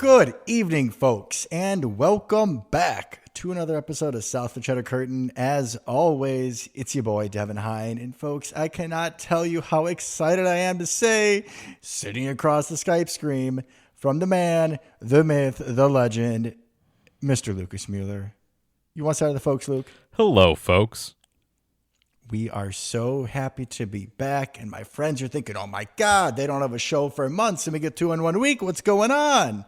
Good evening, folks, and welcome back to another episode of South of Cheddar Curtain. As always, it's your boy, Devin Hine. And folks, I cannot tell you how excited I am to say, sitting across the Skype screen from the man, the myth, the legend, Mr. Lucas Mueller. You want to start with the folks, Luke? Hello, folks. We are so happy to be back, and my friends are thinking, oh my God, they don't have a show for months, and we get 2 in 1 week. What's going on?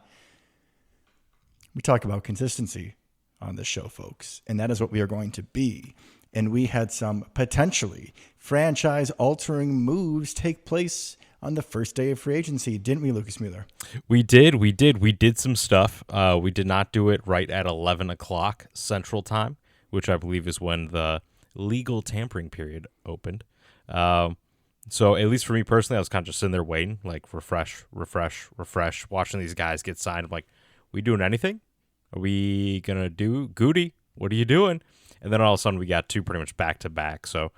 We talk about consistency on this show, folks, and that is what we are going to be. And we had some potentially franchise-altering moves take place on the first day of free agency, didn't we, Lucas Mueller? We did some stuff. We did not do it right at 11 o'clock Central Time, which I believe is when the legal tampering period opened. So at least for me personally, I was kind of just sitting there waiting, like refresh, watching these guys get signed. I'm like, we doing anything? Are we going to do Goody? What are you doing? And then all of a sudden we got two pretty much back to back. So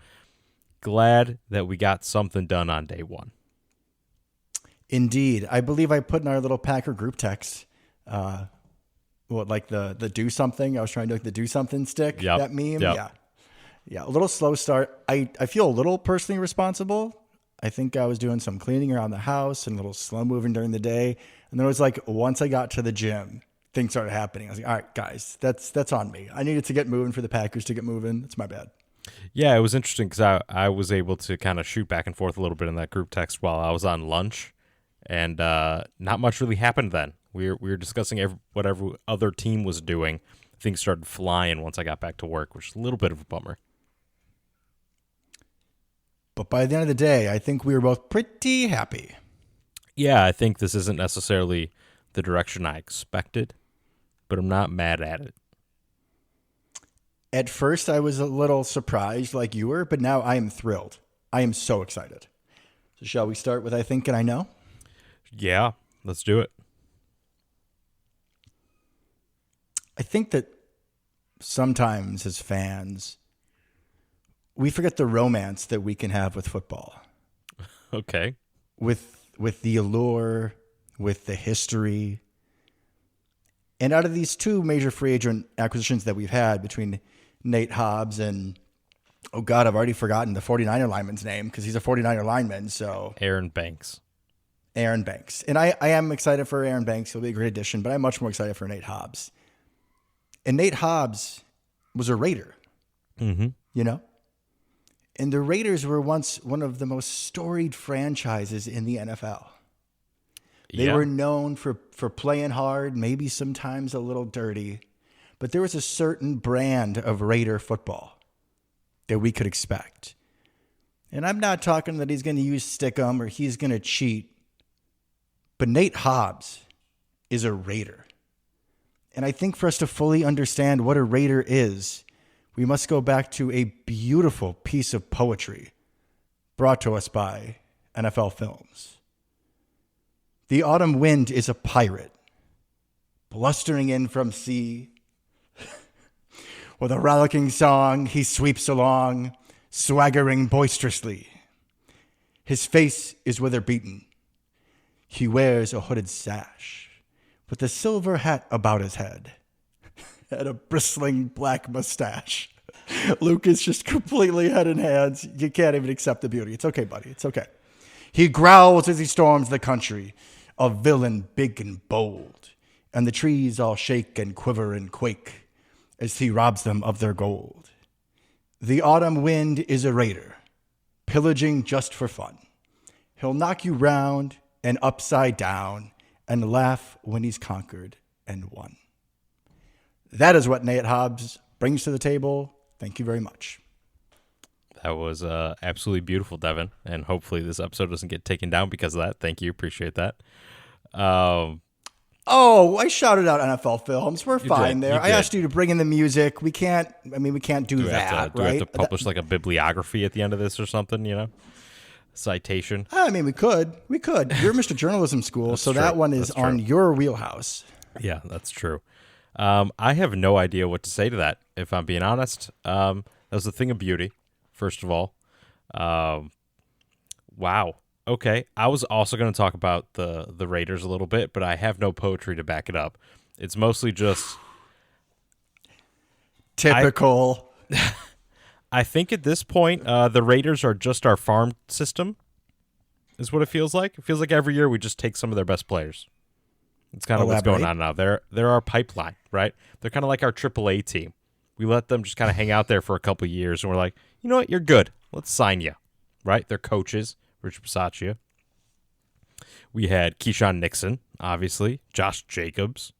glad that we got something done on day one. Indeed. I believe I put in our little Packer group text, the do something. I was trying to do the do something stick, that meme. Yep. Yeah. A little slow start. I feel a little personally responsible. I think I was doing some cleaning around the house and a little slow moving during the day. And then it was like, once I got to the gym, things started happening. I was like, all right, guys, that's on me. I needed to get moving for the Packers to get moving. It's my bad. Yeah, it was interesting because I was able to kind of shoot back and forth a little bit in that group text while I was on lunch. And not much really happened then. We were discussing whatever other team was doing. Things started flying once I got back to work, which is a little bit of a bummer. But by the end of the day, I think we were both pretty happy. Yeah, I think this isn't necessarily the direction I expected, but I'm not mad at it. At first, I was a little surprised like you were, but now I am thrilled. I am so excited. So shall we start with I think and I know? Yeah, let's do it. I think that sometimes as fans, we forget the romance that we can have with football. Okay. With the allure, with the history. And out of these two major free agent acquisitions that we've had between Nate Hobbs and, oh God, I've already forgotten the 49er lineman's name because he's a 49er lineman. So Aaron Banks. And I am excited for Aaron Banks. He'll be a great addition, but I'm much more excited for Nate Hobbs. And Nate Hobbs was a Raider, you know? And the Raiders were once one of the most storied franchises in the NFL. They were known for playing hard, maybe sometimes a little dirty, but there was a certain brand of Raider football that we could expect. And I'm not talking that he's going to use stickum or he's going to cheat, but Nate Hobbs is a Raider. And I think for us to fully understand what a Raider is, we must go back to a beautiful piece of poetry brought to us by NFL Films. The autumn wind is a pirate, blustering in from sea. With a rollicking song, he sweeps along, swaggering boisterously. His face is weather-beaten. He wears a hooded sash, with a silver hat about his head, and a bristling black mustache. Lucas just completely head in hands. You can't even accept the beauty. It's okay, buddy. It's okay. He growls as he storms the country, a villain big and bold, and the trees all shake and quiver and quake as he robs them of their gold. The autumn wind is a raider, pillaging just for fun. He'll knock you round and upside down and laugh when he's conquered and won. That is what Nate Hobbs brings to the table. Thank you very much. That was absolutely beautiful, Devin. And hopefully this episode doesn't get taken down because of that. Thank you. Appreciate that. I shouted out NFL Films. We're fine there. I did. asked you to bring in the music. We can't do that, Do we right? have to publish like a bibliography at the end of this or something, Citation? I mean, we could. You're Mr. Journalism School, so true. that one is That's true. on your wheelhouse. Yeah, that's true. I have no idea what to say to that, if I'm being honest. That was a thing of beauty, first of all. Wow. Okay, I was also going to talk about the Raiders a little bit, but I have no poetry to back it up. It's mostly just I Typical. I think at this point the Raiders are just our farm system. Is what it feels like. It feels like every year we just take some of their best players. It's kind of what's going on now. They're our pipeline, right? They're kind of like our AAA team. We let them just kind of hang out there for a couple of years, and we're like, you know what, you're good. Let's sign you, right? They're coaches, Rich Bisaccia. We had Keyshawn Nixon, obviously, Josh Jacobs,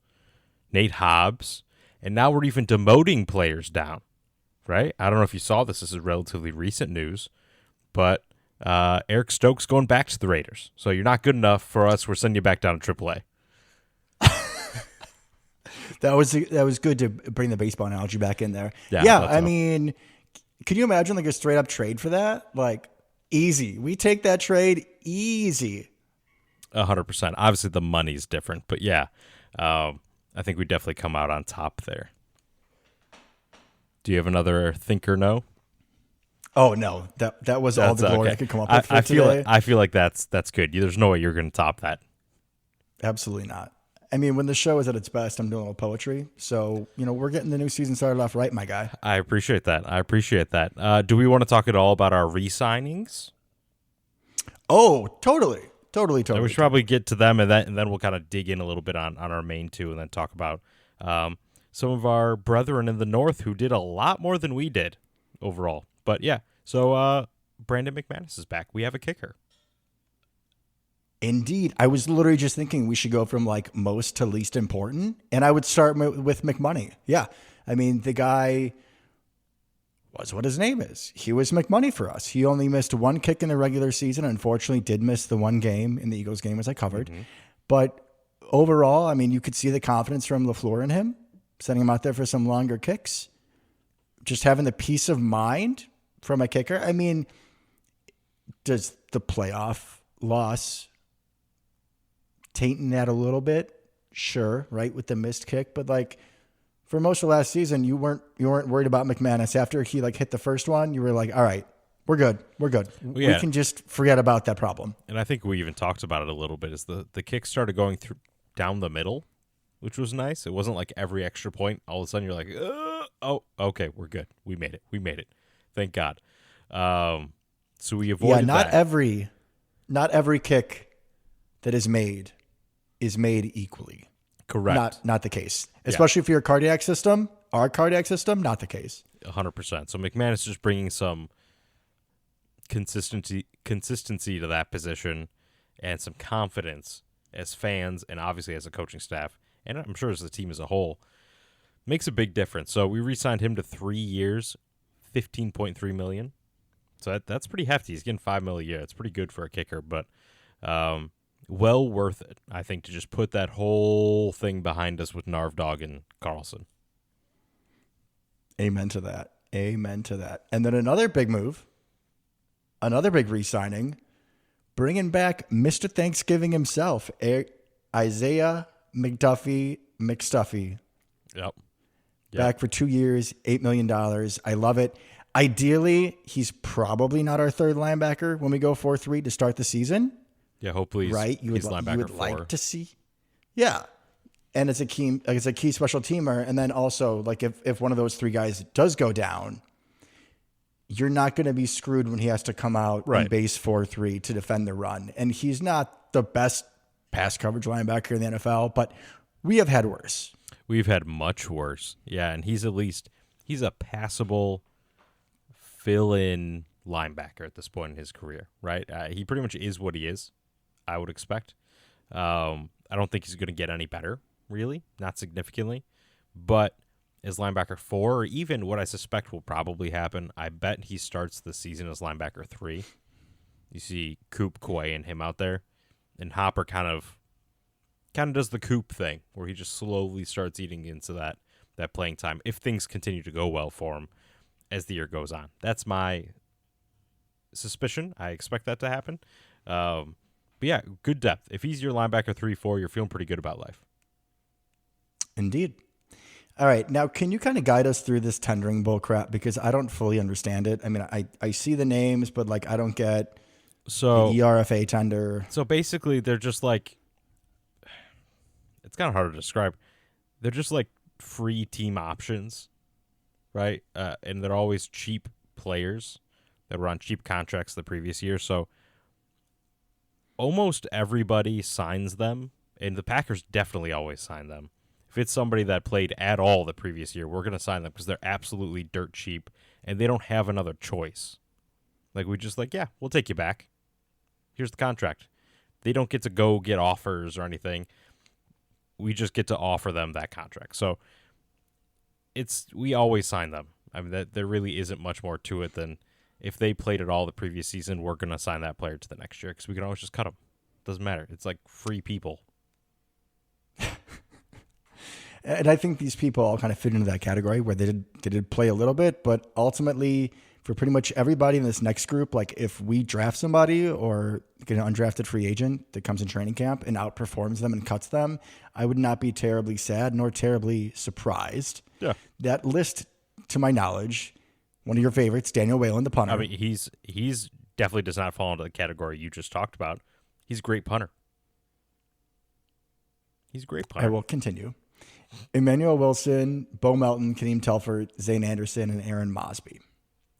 Nate Hobbs, and now we're even demoting players down, right? I don't know if you saw this. This is relatively recent news, but Eric Stokes going back to the Raiders. So you're not good enough for us. We're sending you back down to AAA. That was good to bring the baseball analogy back in there. Yeah, I mean, can you imagine like a straight up trade for that? Like easy. We take that trade easy. 100%. Obviously, the money's different, but yeah, I think we definitely come out on top there. Do you have another think or no? Oh no, that was all the glory I could come up with for today. I feel like that's good. There's no way you're going to top that. Absolutely not. I mean, when the show is at its best, I'm doing a little poetry. So, we're getting the new season started off right, my guy. I appreciate that. Do we want to talk at all about our re-signings? Oh, totally. And we should probably get to them, and then we'll kind of dig in a little bit on our main two, and then talk about some of our brethren in the North who did a lot more than we did overall. But yeah, so Brandon McManus is back. We have a kicker. Indeed. I was literally just thinking we should go from like most to least important. And I would start with McMoney. Yeah. I mean, the guy was what his name is. He was McMoney for us. He only missed one kick in the regular season. Unfortunately, did miss the one game in the Eagles game, as I covered. Mm-hmm. But overall, I mean, you could see the confidence from LaFleur in him, sending him out there for some longer kicks. Just having the peace of mind from a kicker. I mean, does the playoff loss tainting that a little bit? Sure, right, with the missed kick, but like for most of last season, you weren't worried about McManus. After he like hit the first one, you were like, all right, we're good. Well, yeah. We can just forget about that problem. And I think we even talked about it a little bit. Is the kick started going through down the middle, which was nice. It wasn't like every extra point all of a sudden you're like, oh, okay, we're good. We made it. Thank God. So we avoided not every kick that is made equally. Correct. Not the case. Especially for your cardiac system. Our cardiac system, not the case. 100%. So McMahon is just bringing some consistency to that position and some confidence as fans and obviously as a coaching staff, and I'm sure as the team as a whole, makes a big difference. So we re-signed him to 3 years, $15.3 million. So that's pretty hefty. He's getting $5 million a year. It's pretty good for a kicker, but well worth it, I think, to just put that whole thing behind us with Narvdog and Carlson. Amen to that. And then another big move, another big re-signing, bringing back Mr. Thanksgiving himself, Isaiah McStuffy. Yep. Back for 2 years, $8 million. I love it. Ideally, he's probably not our third linebacker when we go 4-3 to start the season. Yeah, hopefully right? You would like to see. Yeah. And it's a key special teamer. And then also, like, if one of those three guys does go down, you're not going to be screwed when he has to come out in base 4-3 to defend the run. And he's not the best pass coverage linebacker in the NFL, but we have had worse. We've had much worse. Yeah, and he's a passable fill-in linebacker at this point in his career, right? He pretty much is what he is, I would expect. I don't think he's going to get any better, really, not significantly. But as linebacker 4, or even what I suspect will probably happen, I bet he starts the season as linebacker 3. You see Coop, Quay, and him out there, and Hopper kind of does the Coop thing, where he just slowly starts eating into that playing time if things continue to go well for him as the year goes on. That's my suspicion. I expect that to happen. But yeah, good depth. If he's your linebacker 3-4, you're feeling pretty good about life. Indeed. All right. Now, can you kind of guide us through this tendering bull crap? Because I don't fully understand it. I mean, I see the names, but like I don't get So the ERFA tender. So basically, they're just like, it's kind of hard to describe. They're just like free team options, right? And they're always cheap players that were on cheap contracts the previous year. So almost everybody signs them, and the Packers definitely always sign them. If it's somebody that played at all the previous year, we're going to sign them because they're absolutely dirt cheap, and they don't have another choice. Like, we just like, yeah, we'll take you back. Here's the contract. They don't get to go get offers or anything. We just get to offer them that contract. So we always sign them. I mean, there really isn't much more to it than if they played at all the previous season, we're going to sign that player to the next year because we can always just cut them. Doesn't matter. It's like free people. And I think these people all kind of fit into that category where they did play a little bit, but ultimately for pretty much everybody in this next group, like if we draft somebody or get an undrafted free agent that comes in training camp and outperforms them and cuts them, I would not be terribly sad nor terribly surprised. Yeah. That list, to my knowledge, one of your favorites, Daniel Whalen, the punter. I mean, he's definitely does not fall into the category you just talked about. He's a great punter. He's a great punter. I will continue. Emmanuel Wilson, Bo Melton, Kadeem Telford, Zane Anderson, and Aaron Mosby.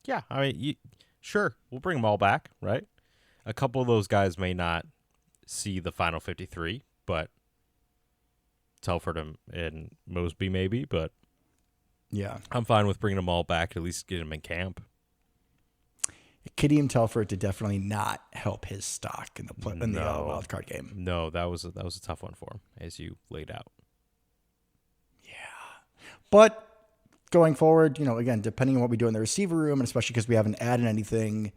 Yeah, I mean, sure, we'll bring them all back, right? A couple of those guys may not see the final 53, but Telford and Mosby maybe, but yeah, I'm fine with bringing them all back, at least get them in camp. Kadeem Telford did definitely not help his stock in the wild card game. No, that was a tough one for him, as you laid out. But going forward, again, depending on what we do in the receiver room, and especially because we haven't added anything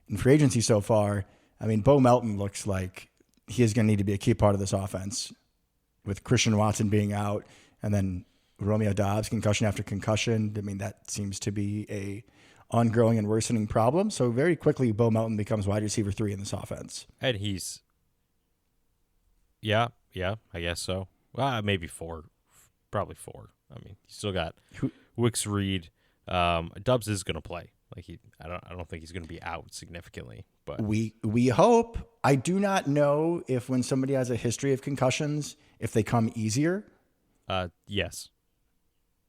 in free agency so far, I mean, Bo Melton looks like he is going to need to be a key part of this offense with Christian Watson being out and then Romeo Doubs, concussion after concussion. I mean, that seems to be a ongoing and worsening problem. So very quickly, Bo Melton becomes wide receiver 3 in this offense. And he's, yeah, I guess so. Well, maybe 4, probably 4. I mean, you still got Wicks Reed. Doubs is going to play. Like I don't think he's going to be out significantly. But we hope. I do not know if when somebody has a history of concussions, if they come easier. Yes,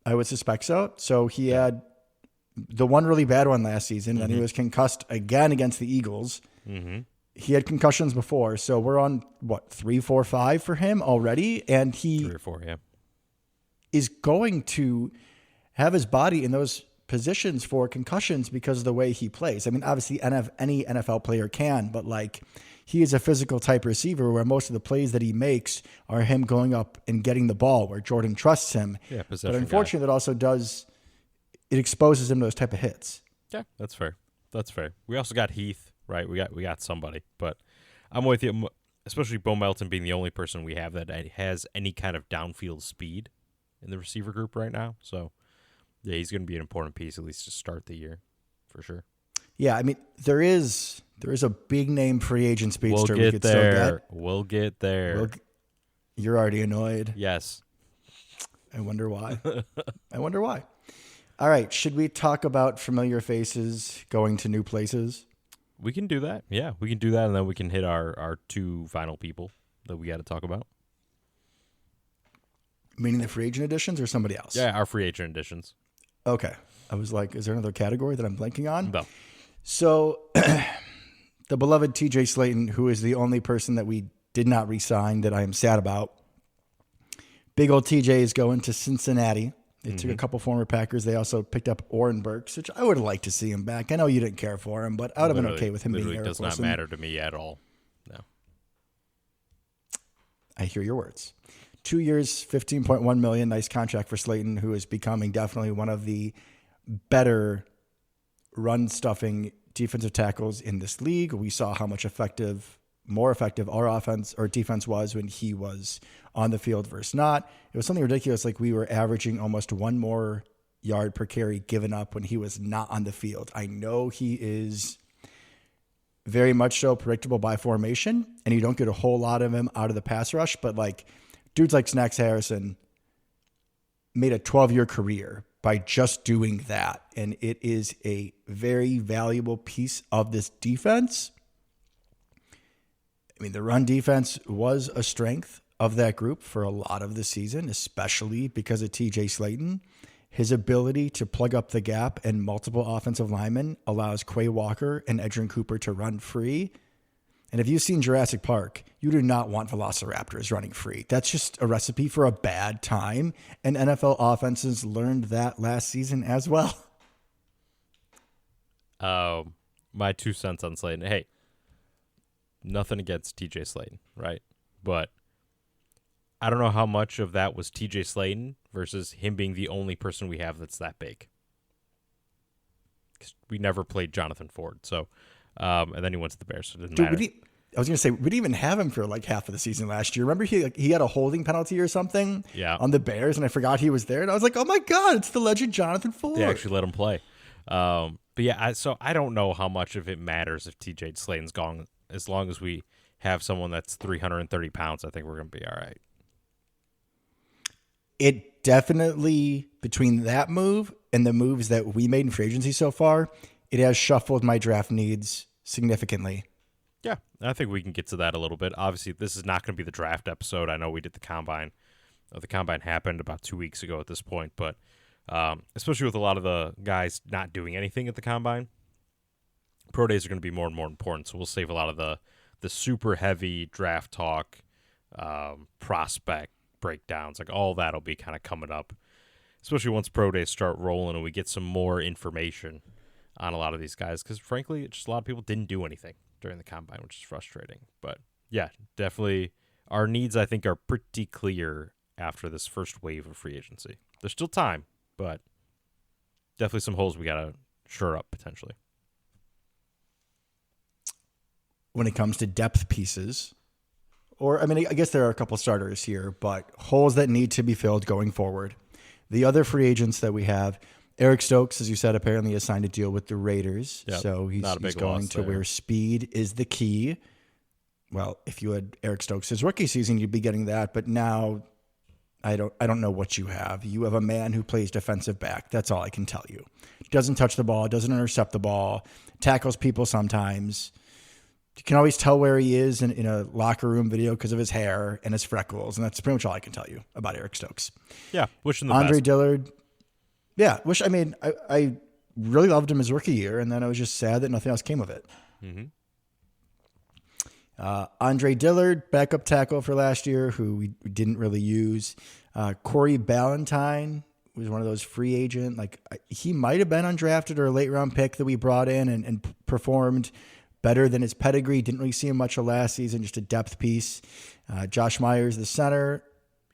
I would suspect so. So he had the one really bad one last season, and he was concussed again against the Eagles. Mm-hmm. He had concussions before, so we're on 3, 4, 5 for him already, and he 3 or 4, yeah. is going to have his body in those positions for concussions because of the way he plays. I mean, obviously any NFL player can, but he is a physical type receiver where most of the plays that he makes are him going up and getting the ball where Jordan trusts him. Yeah, but unfortunately, that also it exposes him to those type of hits. Yeah, that's fair. We also got Heath, right? We got somebody, but I'm with you, especially Bo Melton being the only person we have that has any kind of downfield speed in the receiver group right now. So, yeah, he's going to be an important piece, at least to start the year, for sure. Yeah, I mean, there is a big name free agent speedster we could still get. We'll get there. You're already annoyed. Yes. I wonder why. All right, should we talk about familiar faces going to new places? We can do that. Yeah, we can do that, and then we can hit our 2 final people that we got to talk about. Meaning the free agent additions or somebody else? Yeah, our free agent additions. Okay. I was like, is there another category that I'm blanking on? No. So the beloved TJ Slayton, who is the only person that we did not re-sign that I am sad about. Big old TJ is going to Cincinnati. They took a couple former Packers. They also picked up Oren Burks, which I would have liked to see him back. I know you didn't care for him, but I would have been okay with him being there. It does not matter to me at all. No. I hear your words. 2 years, $15.1 million. Nice contract for Slayton, who is becoming definitely one of the better run-stuffing defensive tackles in this league. We saw how much more effective our offense or defense was when he was on the field versus not. It was something ridiculous. Like we were averaging almost 1 more yard per carry given up when he was not on the field. I know he is very much so predictable by formation, and you don't get a whole lot of him out of the pass rush, but dudes like Snacks Harrison made a 12-year career by just doing that. And it is a very valuable piece of this defense. I mean, the run defense was a strength of that group for a lot of the season, especially because of TJ Slayton. His ability to plug up the gap and multiple offensive linemen allows Quay Walker and Edgerrin Cooper to run free. And if you've seen Jurassic Park, you do not want velociraptors running free. That's just a recipe for a bad time. And NFL offenses learned that last season as well. My 2 cents on Slayton. Hey, nothing against TJ Slayton, right? But I don't know how much of that was TJ Slayton versus him being the only person we have that's that big. 'Cause we never played Jonathan Ford, so and then he went to the Bears, so it didn't matter. I was going to say, we didn't even have him for like half of the season last year. Remember he had a holding penalty or something on the Bears, and I forgot he was there. And I was like, oh my God, it's the legend Jonathan Ford. They actually let him play. But yeah, so I don't know how much of it matters if TJ Slayton's gone. As long as we have someone that's 330 pounds, I think we're going to be all right. It definitely, between that move and the moves that we made in free agency so far, it has shuffled my draft needs significantly. Yeah, I think we can get to that a little bit. Obviously, this is not going to be the draft episode. I know we did the combine. The combine happened about 2 weeks ago at this point, but especially with a lot of the guys not doing anything at the combine, pro days are going to be more and more important. So we'll save a lot of the super heavy draft talk, prospect breakdowns, like all that'll be kind of coming up, especially once pro days start rolling and we get some more information on a lot of these guys. Because frankly, just a lot of people didn't do anything during the combine, which is frustrating. But yeah, definitely our needs, I think, are pretty clear after this first wave of free agency. There's still time, but definitely some holes we got to shore up potentially. When it comes to depth pieces, or I mean, I guess there are a couple starters here, but holes that need to be filled going forward. The other free agents that we have, Eric Stokes, as you said, apparently has signed a deal with the Raiders. Yep. So he's going to where speed is the key. Well, if you had Eric Stokes' his rookie season, you'd be getting that. But now I don't know what you have. You have a man who plays defensive back. That's all I can tell you. Doesn't touch the ball, doesn't intercept the ball, tackles people sometimes. You can always tell where he is in a locker room video because of his hair and his freckles. And that's pretty much all I can tell you about Eric Stokes. Yeah, wishing the Andre best. Dillard. Yeah, I really loved him his rookie year, and then I was just sad that nothing else came of it. Mm-hmm. Andre Dillard, backup tackle for last year, who we didn't really use. Corey Ballantyne was one of those free agent. He might have been undrafted or a late round pick that we brought in and performed better than his pedigree. Didn't really see him much of last season, just a depth piece. Josh Myers, the center,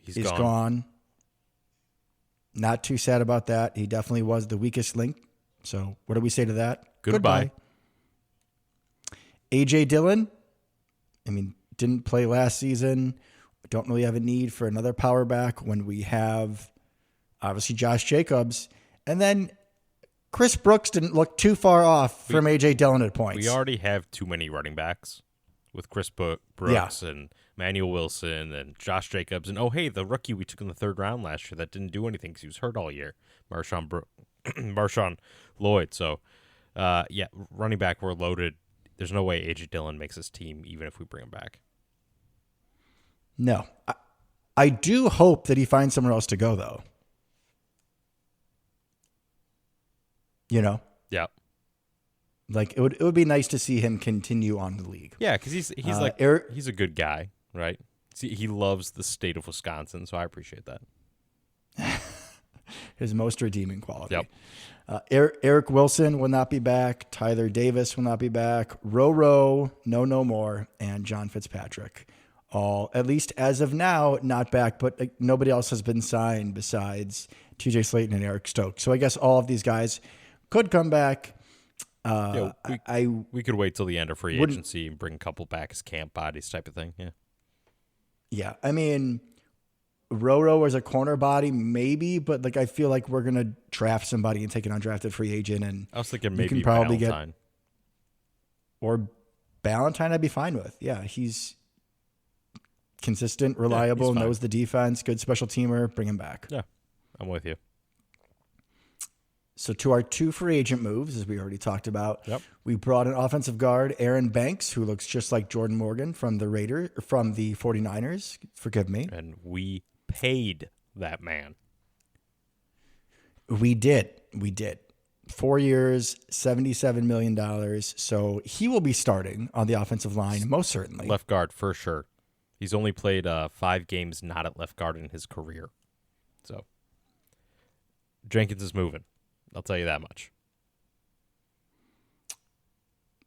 is gone. Not too sad about that. He definitely was the weakest link. So what do we say to that? Goodbye. A.J. Dillon, didn't play last season. Don't really have a need for another power back when we have, obviously, Josh Jacobs. And then Chris Brooks didn't look too far off from A.J. Dillon at points. We already have too many running backs with Chris Brooks and Manuel Wilson and Josh Jacobs. And, the rookie we took in the third round last year that didn't do anything because he was hurt all year, Marshawn Lloyd. So, running back, we're loaded. There's no way A.J. Dillon makes this team, even if we bring him back. No. I do hope that he finds somewhere else to go, though. Yeah. It would be nice to see him continue on the league. Yeah, because he's he's a good guy, right? He loves the state of Wisconsin, so I appreciate that. His most redeeming quality. Yep. Eric Wilson will not be back. Tyler Davis will not be back. Roro, no more, and John Fitzpatrick. All, at least as of now, not back, but nobody else has been signed besides TJ Slayton and Eric Stokes. So I guess all of these guys could come back. We could wait till the end of free agency and bring a couple back as camp bodies type of thing. Yeah. Roro as a corner body, maybe, but I feel like we're going to draft somebody and take an undrafted free agent. And I was thinking maybe you can probably Ballantyne. Or Ballantyne I'd be fine with. Yeah, he's consistent, reliable, knows the defense, good special teamer. Bring him back. Yeah, I'm with you. So to our 2 free agent moves, as we already talked about, Yep. we brought an offensive guard, Aaron Banks, who looks just like Jordan Morgan from the 49ers. Forgive me. And we paid that man. We did. 4 years, $77 million. So he will be starting on the offensive line, most certainly. Left guard for sure. He's only played 5 games not at left guard in his career. So Jenkins is moving. I'll tell you that much.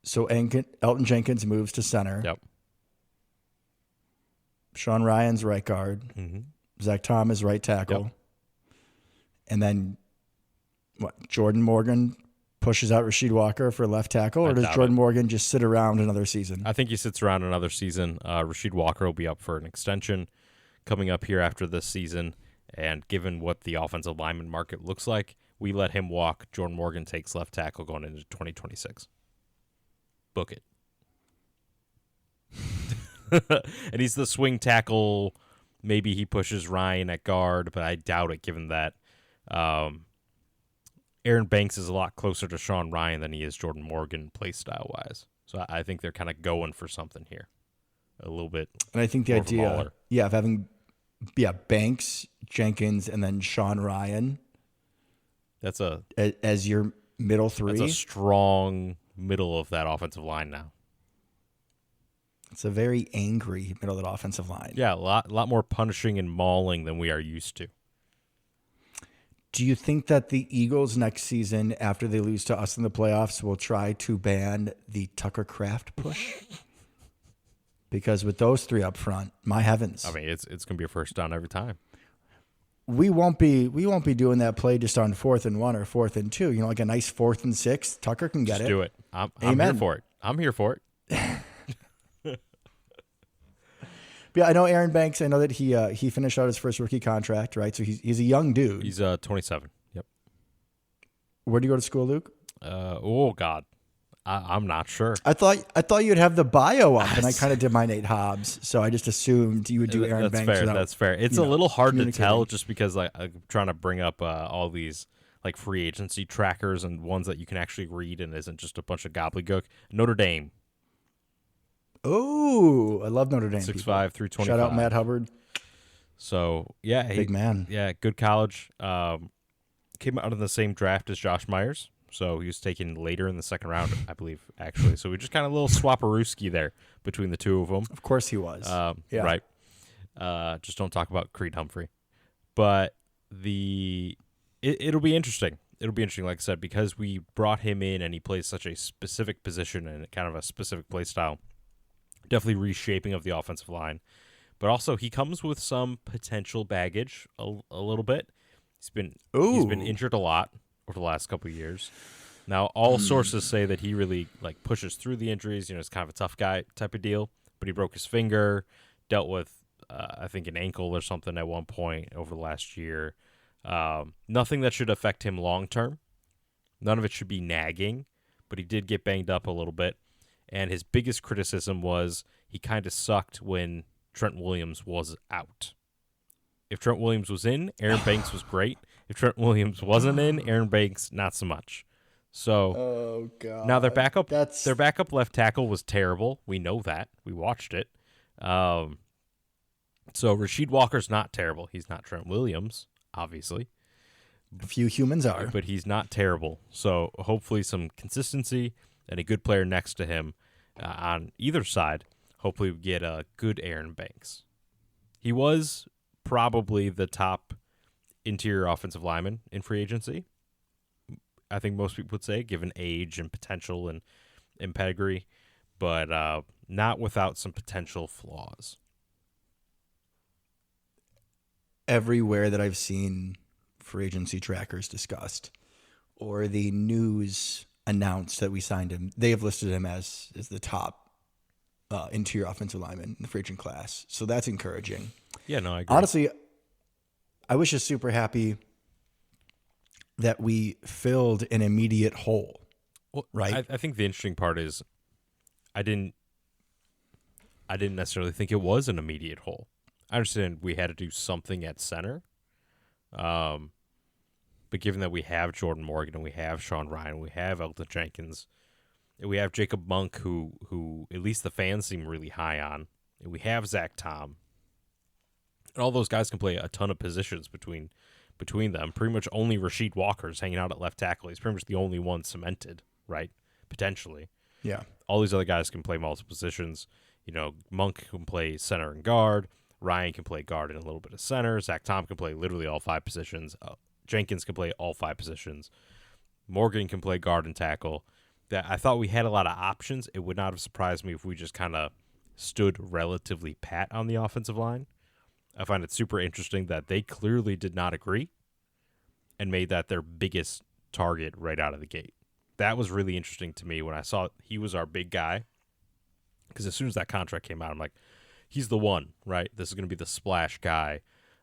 So Elton Jenkins moves to center. Yep. Sean Ryan's right guard. Mm-hmm. Zach Thomas right tackle. Yep. And then Jordan Morgan pushes out Rasheed Walker for left tackle, or does Jordan Morgan just sit around another season? I think he sits around another season. Rasheed Walker will be up for an extension coming up here after this season. And given what the offensive lineman market looks like, we let him walk. Jordan Morgan takes left tackle going into 2026. Book it. And he's the swing tackle. Maybe he pushes Ryan at guard, but I doubt it given that Aaron Banks is a lot closer to Sean Ryan than he is Jordan Morgan play style wise. So I think they're kind of going for something here. A little bit. And I think the idea of having Banks, Jenkins, and then Sean Ryan as your middle 3. That's a strong middle of that offensive line now. It's a very angry middle of that offensive line. Yeah, a lot more punishing and mauling than we are used to. Do you think that the Eagles next season, after they lose to us in the playoffs, will try to ban the Tucker Kraft push? Because with those 3 up front, my heavens. I mean, it's going to be a first down every time. We won't be doing that play just on 4th and 1 or 4th and 2. You know, like a nice 4th and 6. Tucker can get just it. Do it. I'm here for it. I'm here for it. But yeah, I know Aaron Banks. I know that he finished out his first rookie contract, right? So he's a young dude. He's 27. Yep. Where do you go to school, Luke? Oh God, I'm not sure. I thought you'd have the bio up, and I kind of did my Nate Hobbs, so I just assumed you would do Aaron Banks. That's fair. It's a little hard to tell just because I'm trying to bring up all these like free agency trackers and ones that you can actually read and isn't just a bunch of gobbledygook. Notre Dame. Oh, I love Notre Dame. 6'5", 325. Shout out Matt Hubbard. So yeah, big man. Yeah, good college. Came out in the same draft as Josh Myers, so he was taken later in the second round, I believe, actually. So we just kind of a little swapperooski there between the two of them. Of course he was. Yeah. Right. Just don't talk about Creed Humphrey. But it'll be interesting. It'll be interesting, like I said, because we brought him in and he plays such a specific position and kind of a specific play style. Definitely reshaping of the offensive line. But also he comes with some potential baggage a little bit. He's been injured a lot over the last couple of years. Now, all sources say that he really like pushes through the injuries. You know, it's kind of a tough guy type of deal. But he broke his finger, dealt with, I think, an ankle or something at one point over the last year. Nothing that should affect him long term. None of it should be nagging. But he did get banged up a little bit. And his biggest criticism was he kind of sucked when Trent Williams was out. If Trent Williams was in, Aaron Banks was great. If Trent Williams wasn't in, Aaron Banks not so much. So now their backup left tackle was terrible. We know that. We watched it. So Rasheed Walker's not terrible. He's not Trent Williams, obviously. A few humans are. But he's not terrible. So hopefully some consistency and a good player next to him on either side. Hopefully we get a good Aaron Banks. He was probably the top interior offensive lineman in free agency. I think most people would say, given age and potential and pedigree, but not without some potential flaws. Everywhere that I've seen free agency trackers discussed or the news announced that we signed him, they have listed him as the top interior offensive lineman in the free agent class. So that's encouraging. Yeah, no, I agree. Honestly, I was just super happy that we filled an immediate hole. Well, right? I think the interesting part is I didn't necessarily think it was an immediate hole. I understand we had to do something at center. But given that we have Jordan Morgan and we have Sean Ryan, we have Elton Jenkins, and we have Jacob Monk, who at least the fans seem really high on, and we have Zach Tom, and all those guys can play a ton of positions between them. Pretty much only Rasheed Walker's hanging out at left tackle. He's pretty much the only one cemented, right? Potentially. Yeah. All these other guys can play multiple positions. Monk can play center and guard. Ryan can play guard and a little bit of center. Zach Tom can play literally all 5 positions. Jenkins can play all 5 positions. Morgan can play guard and tackle. That I thought we had a lot of options. It would not have surprised me if we just kind of stood relatively pat on the offensive line. I find it super interesting that they clearly did not agree and made that their biggest target right out of the gate. That was really interesting to me when I saw he was our big guy. Because as soon as that contract came out, I'm like, he's the one, right? This is going to be the splash guy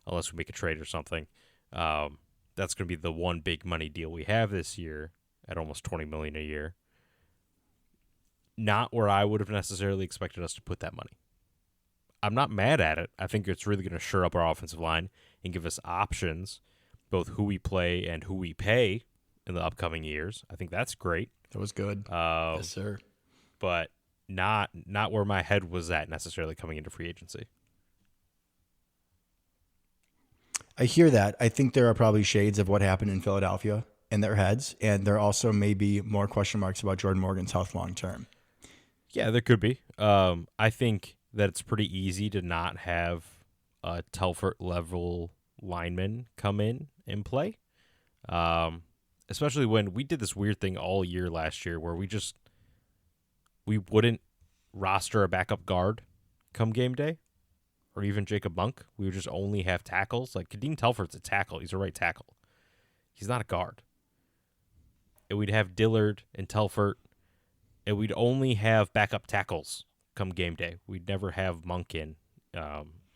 unless we make a trade or something. That's going to be the one big money deal we have this year at almost $20 million a year. Not where I would have necessarily expected us to put that money. I'm not mad at it. I think it's really going to shore up our offensive line and give us options, both who we play and who we pay in the upcoming years. I think that's great. That was good. Yes, sir. But not where my head was at necessarily coming into free agency. I hear that. I think there are probably shades of what happened in Philadelphia in their heads, and there also may be more question marks about Jordan Morgan's health long term. Yeah, there could be. I think that it's pretty easy to not have a Telfort-level lineman come in and play, especially when we did this weird thing all year last year where we wouldn't roster a backup guard come game day or even Jacob Monk. We would just only have tackles. Like, Kadeem Telfort's a tackle. He's a right tackle. He's not a guard. And we'd have Dillard and Telfort, and we'd only have backup tackles come game day. We'd never have Monk in.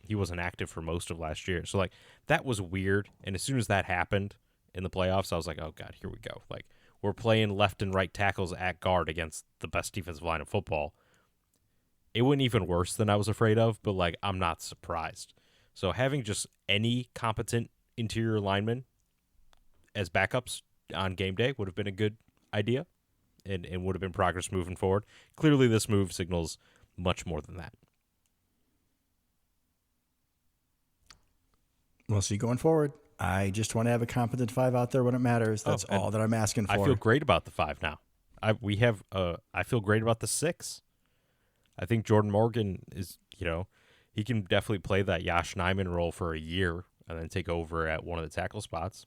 He wasn't active for most of last year. So, like, that was weird. And as soon as that happened in the playoffs, I was like, oh, God, here we go. Like, we're playing left and right tackles at guard against the best defensive line of football. It went even worse than I was afraid of, but, like, I'm not surprised. So having just any competent interior lineman as backups on game day would have been a good idea and would have been progress moving forward. Clearly, this move signals much more than that. We'll see going forward. I just want to have a competent 5 out there when it matters. That's all that I'm asking for. I feel great about the 5 now. I feel great about the 6. I think Jordan Morgan is, he can definitely play that Yash Nyman role for a year and then take over at one of the tackle spots.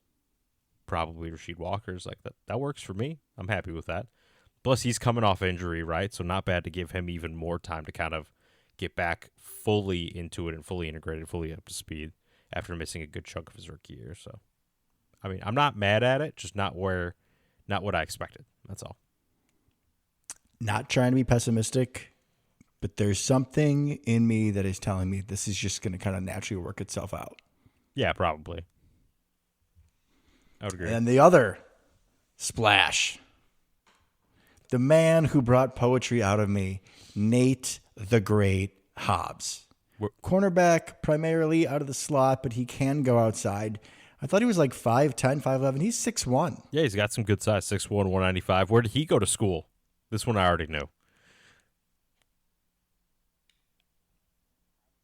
Probably Rasheed Walker's like that. That works for me. I'm happy with that. Plus, he's coming off injury, right? So not bad to give him even more time to kind of get back fully into it and fully integrated, fully up to speed after missing a good chunk of his rookie year. So, I mean, I'm not mad at it, just not what I expected. That's all. Not trying to be pessimistic, but there's something in me that is telling me this is just going to kind of naturally work itself out. Yeah, probably. I would agree. And the other splash, the man who brought poetry out of me, Nate the Great Hobbs. Cornerback, primarily out of the slot, but he can go outside. I thought he was like 5'10", 5'11". He's 6'1". Yeah, he's got some good size, 6'1", 195. Where did he go to school? This one I already knew.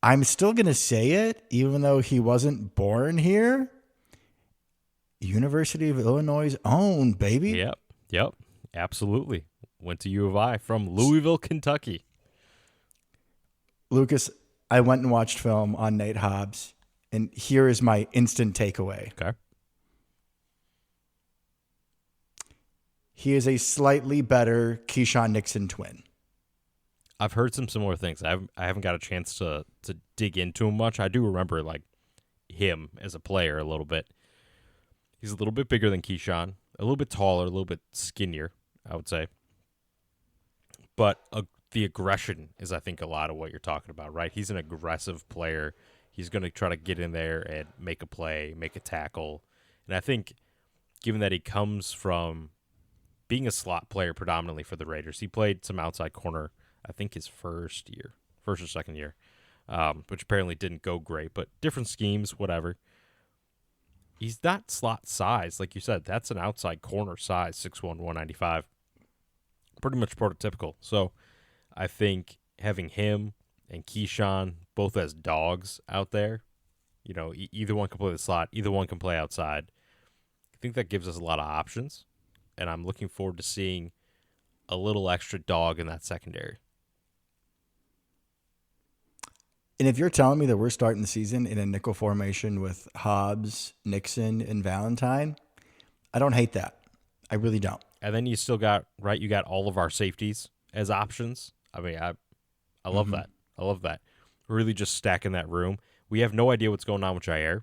I'm still going to say it, even though he wasn't born here. University of Illinois' own, baby. Yep, absolutely. Went to U of I from Louisville, Kentucky. Lucas, I went and watched film on Nate Hobbs, and here is my instant takeaway. Okay. He is a slightly better Keyshawn Nixon twin. I've heard some similar things. I haven't got a chance to dig into him much. I do remember like him as a player a little bit. He's a little bit bigger than Keyshawn, a little bit taller, a little bit skinnier, I would say. But the aggression is, I think, a lot of what you're talking about, right? He's an aggressive player. He's going to try to get in there and make a play, make a tackle. And I think given that he comes from being a slot player predominantly for the Raiders, he played some outside corner, I think his first or second year, which apparently didn't go great, but different schemes, whatever. He's not slot size, like you said. That's an outside corner size, 6'1", 195. Pretty much prototypical. So I think having him and Keyshawn both as dogs out there, either one can play the slot, either one can play outside. I think that gives us a lot of options, and I'm looking forward to seeing a little extra dog in that secondary. And if you're telling me that we're starting the season in a nickel formation with Hobbs, Nixon, and Valentine, I don't hate that. I really don't. And then you still got, right, you got all of our safeties as options. I mean, I love that. I love that. Really just stacking that room. We have no idea what's going on with Jair.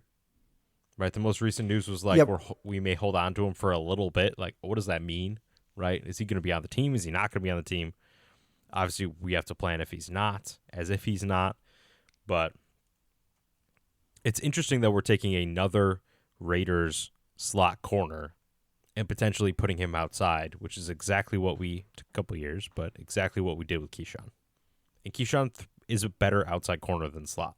Right? The most recent news was like we may hold on to him for a little bit. Like, what does that mean? Right? Is he going to be on the team? Is he not going to be on the team? Obviously, we have to plan if he's not, as if he's not. But it's interesting that we're taking another Raiders slot corner and potentially putting him outside, which is exactly what we took a couple of years, but exactly what we did with Keyshawn. And Keyshawn is a better outside corner than slot.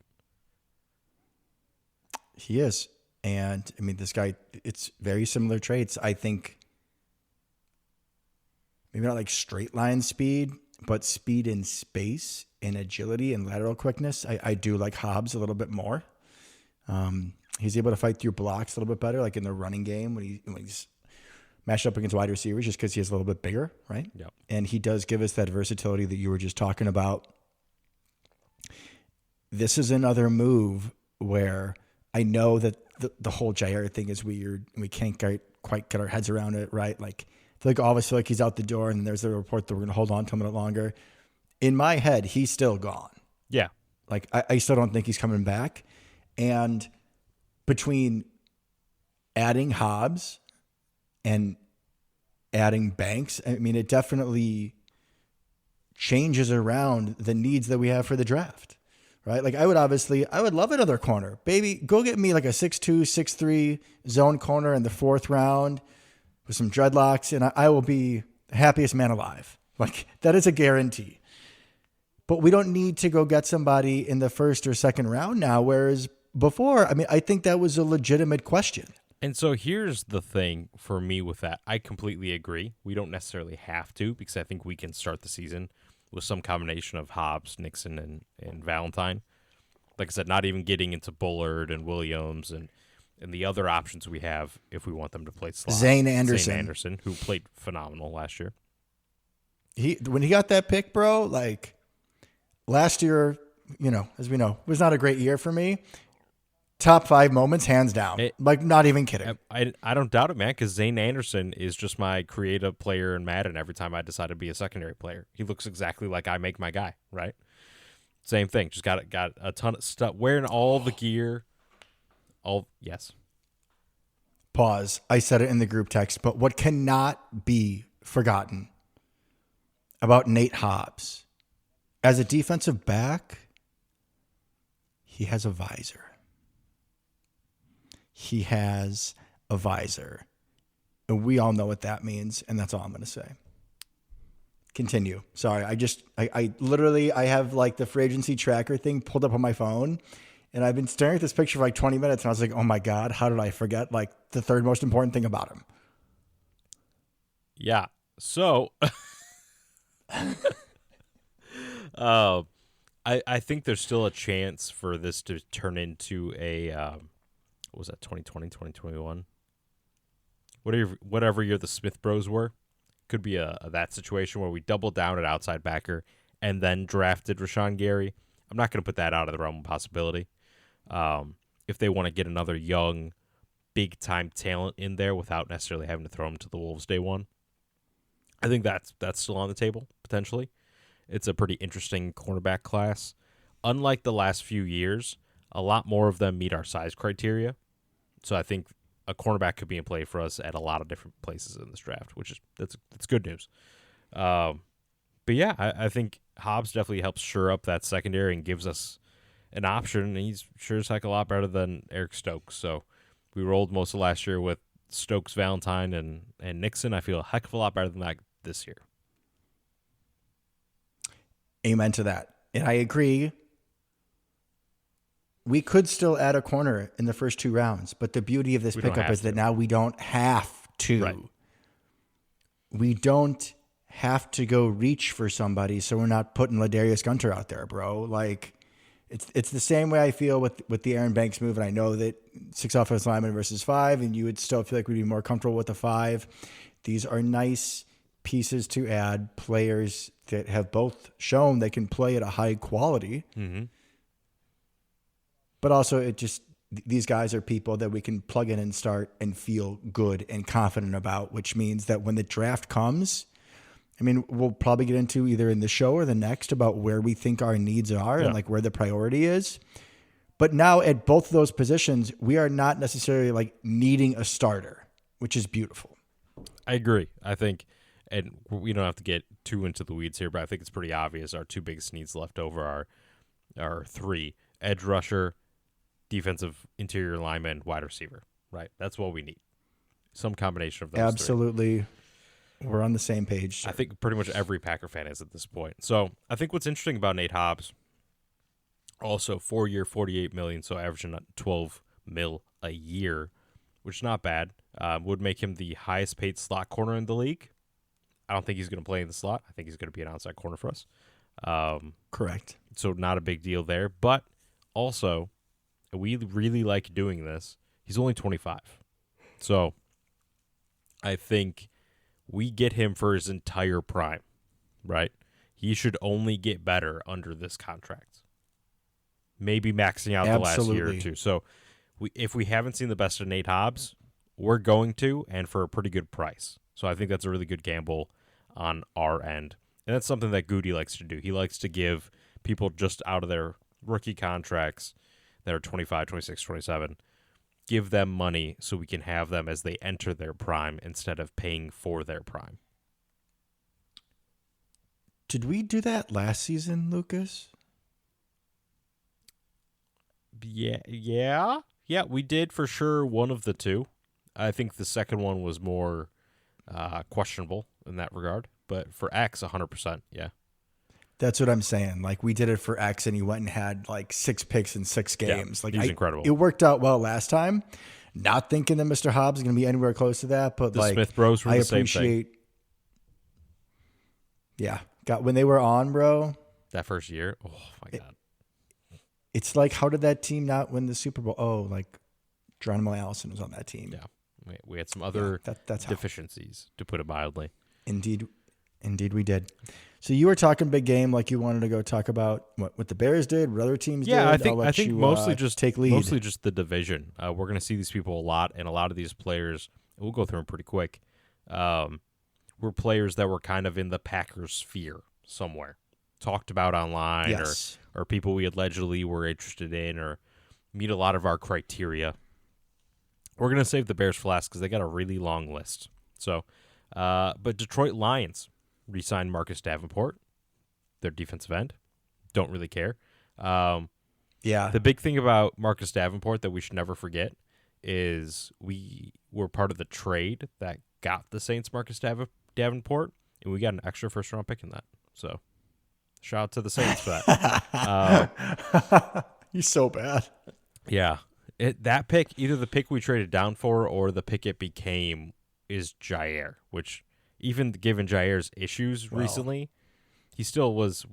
He is. And, I mean, this guy, it's very similar traits. I think maybe not like straight line speed, but speed in space and agility and lateral quickness. I do like Hobbs a little bit more. He's able to fight through blocks a little bit better, like in the running game when he's matched up against wide receivers, just because he is a little bit bigger, right? Yep. And he does give us that versatility that you were just talking about. This is another move where I know that the whole Jair thing is weird and we can't quite get our heads around it, right? Like, I feel like all of us feel like he's out the door, and there's the report that we're going to hold on to him a little longer. In my head, he's still gone. Yeah. Like, I still don't think he's coming back. And between adding Hobbs and adding Banks, I mean, it definitely changes around the needs that we have for the draft, right? Like, I would love another corner. Baby, go get me like a 6'2", 6'3" zone corner in the 4th round with some dreadlocks, and I will be the happiest man alive. Like, that is a guarantee. But we don't need to go get somebody in the 1st or 2nd round now, whereas before, I mean, I think that was a legitimate question. And so here's the thing for me with that. I completely agree. We don't necessarily have to, because I think we can start the season with some combination of Hobbs, Nixon, and Valentine. Like I said, not even getting into Bullard and Williams and the other options we have if we want them to play slot. Zane Anderson, who played phenomenal last year. When he got that pick, bro, like last year, as we know, was not a great year for me. Top 5 moments, hands down. Like, not even kidding. I don't doubt it, man, because Zane Anderson is just my creative player in Madden every time I decide to be a secondary player. He looks exactly like I make my guy, right? Same thing. Just got a ton of stuff. Wearing all the gear. Yes. Pause. I said it in the group text, but what cannot be forgotten about Nate Hobbs, as a defensive back, he has a visor. He has a visor. And we all know what that means, and that's all I'm going to say. Continue. Sorry, I literally have like the free agency tracker thing pulled up on my phone, and I've been staring at this picture for like 20 minutes, and I was like, oh my God, how did I forget like the 3rd most important thing about him? Yeah. So I think there's still a chance for this to turn into a what was that, 2020, 2021? Whatever year the Smith Bros were. Could be a that situation where we doubled down at outside backer and then drafted Rashawn Gary. I'm not going to put that out of the realm of possibility. If they want to get another young, big-time talent in there without necessarily having to throw them to the Wolves day one, I think that's still on the table, potentially. It's a pretty interesting cornerback class. Unlike the last few years, a lot more of them meet our size criteria. So I think a cornerback could be in play for us at a lot of different places in this draft, which is that's good news. But yeah, I think Hobbs definitely helps shore up that secondary and gives us an option. And he's sure as heck a lot better than Eric Stokes. So we rolled most of last year with Stokes, Valentine, and Nixon. I feel a heck of a lot better than that this year. Amen to that. And I agree we could still add a corner in the first 2 rounds, but the beauty of this We don't pickup have is that to. now we don't have to. Right. We don't have to go reach for somebody, so we're not putting Ladarius Gunter out there, bro. Like, it's the same way I feel with the Aaron Banks move, and I know that 6 offensive linemen versus 5, and you would still feel like we'd be more comfortable with the 5. These are nice pieces to add, players that have both shown they can play at a high quality, but also these guys are people that we can plug in and start and feel good and confident about, which means that when the draft comes, I mean, we'll probably get into either in the show or the next about where we think our needs are and like where the priority is. But now at both of those positions, we are not necessarily like needing a starter, which is beautiful. I agree. I think, and we don't have to get too into the weeds here, but I think it's pretty obvious our 2 biggest needs left over are 3: edge rusher, defensive interior lineman, wide receiver. Right? That's what we need. Some combination of those 3. Absolutely. We're on the same page, sir. I think pretty much every Packer fan is at this point. So I think what's interesting about Nate Hobbs, also 4-year, $48 million, so averaging $12 million a year, which is not bad. Would make him the highest paid slot corner in the league. I don't think he's going to play in the slot. I think he's going to be an outside corner for us. Correct. So not a big deal there. But also, we really like doing this. He's only 25. So I think we get him for his entire prime, right? He should only get better under this contract. Maybe maxing out the last year or 2. So if we haven't seen the best of Nate Hobbs, we're going to, and for a pretty good price. So I think that's a really good gamble on our end. And that's something that Goody likes to do. He likes to give people just out of their rookie contracts that are 25, 26, 27, give them money so we can have them as they enter their prime instead of paying for their prime. Did we do that last season, Lucas? Yeah, we did for sure one of the 2. I think the second one was more questionable in that regard, but for X, 100%, yeah. That's what I'm saying. Like, we did it for X, and he went and had like 6 picks in 6 games. Yeah, like, he's incredible. It worked out well last time. Not thinking that Mr. Hobbs is going to be anywhere close to that, but the like, Smith Bros were I the same appreciate. thing. Yeah, when they were on, bro. That first year, oh my god. It's like, how did that team not win the Super Bowl? Oh, like Geronimo Allison was on that team. Yeah, we had some other that's deficiencies, to put it mildly. Indeed, we did. So you were talking big game, like you wanted to go talk about what the Bears did, what other teams did. I think you, mostly just take lead. Mostly just the division. We're going to see these people a lot, and a lot of these players. We'll go through them pretty quick. Were players that were kind of in the Packers sphere somewhere, talked about online, yes. or people we allegedly were interested in, or meet a lot of our criteria. We're going to save the Bears for last because they got a really long list. So, but Detroit Lions re-signed Marcus Davenport, their defensive end. Don't really care. The big thing about Marcus Davenport that we should never forget is we were part of the trade that got the Saints Marcus Davenport, and we got an extra first-round pick in that. So, shout out to the Saints for that. He's so bad. Yeah. That pick, either the pick we traded down for or the pick it became, is Jair, which even given Jair's issues recently, he still was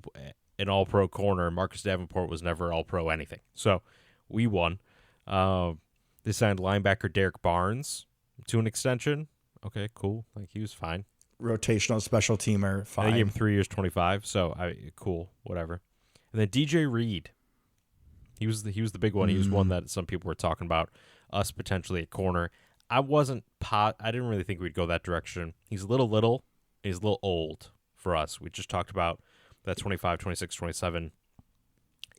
an all-pro corner. Marcus Davenport was never all-pro anything. So we won. They signed linebacker Derek Barnes to an extension. Okay, cool. Like, he was fine. Rotational special teamer, fine. And they gave him 3 years, 25. So cool, whatever. And then DJ Reed. He was the big one. He was one that some people were talking about us potentially at corner. I didn't really think we'd go that direction. He's a little. He's a little old for us. We just talked about that 25, 26, 27